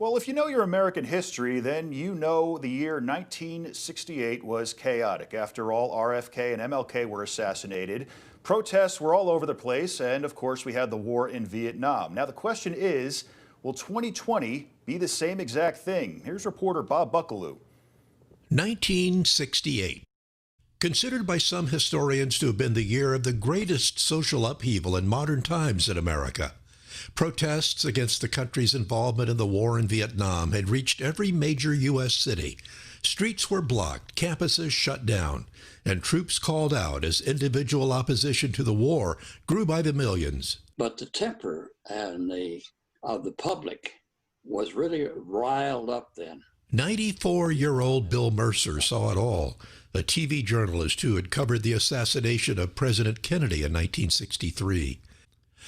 Well, if you know your American history, then you know the year 1968 was chaotic. After all, RFK and MLK were assassinated. Protests were all over the place, and of course, we had the war in Vietnam. Now, the question is, will 2020 be the same exact thing? Here's reporter Bob Buckaloo. 1968. Considered by some historians to have been the year of the greatest social upheaval in modern times in America. Protests against the country's involvement in the war in Vietnam had reached every major U.S. city. Streets were blocked, campuses shut down, and troops called out as individual opposition to the war grew by the millions. But the temper of the public was really riled up then. 94-year-old Bill Mercer saw it all, a TV journalist who had covered the assassination of President Kennedy in 1963.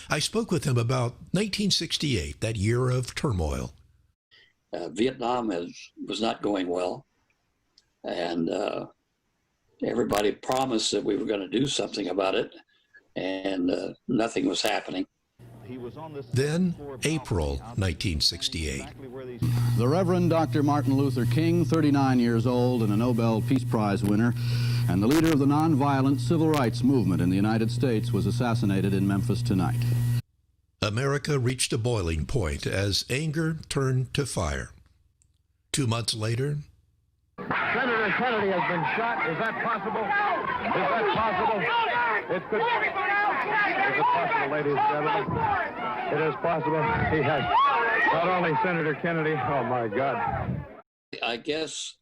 I spoke with him about 1968, that year of turmoil. Vietnam was not going well, and everybody promised that we were going to do something about it, and nothing was happening. Then, April 1968. The Reverend Dr. Martin Luther King, 39 years old and a Nobel Peace Prize winner, and the leader of the nonviolent civil rights movement in the United States, was assassinated in Memphis tonight. America reached a boiling point as anger turned to fire. 2 months later, Senator Kennedy has been shot. Is that possible? Is that possible? It could. Is it possible, ladies and gentlemen? It is possible. He has not only Senator Kennedy. Oh my God. I guess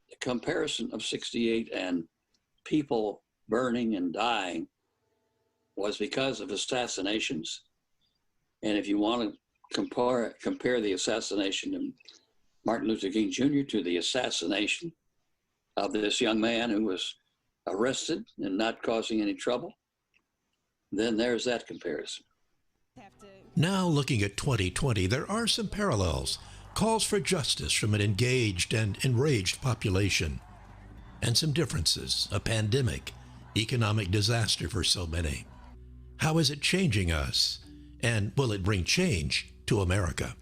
the comparison of 68 and people burning and dying was because of assassinations. And if you want to compare the assassination of Martin Luther King Jr. to the assassination of this young man who was arrested and not causing any trouble, then there's that comparison. Now looking at 2020, there are some parallels. Calls for justice from an engaged and enraged population. And some differences, a pandemic, economic disaster for so many. How is it changing us? And will it bring change to America?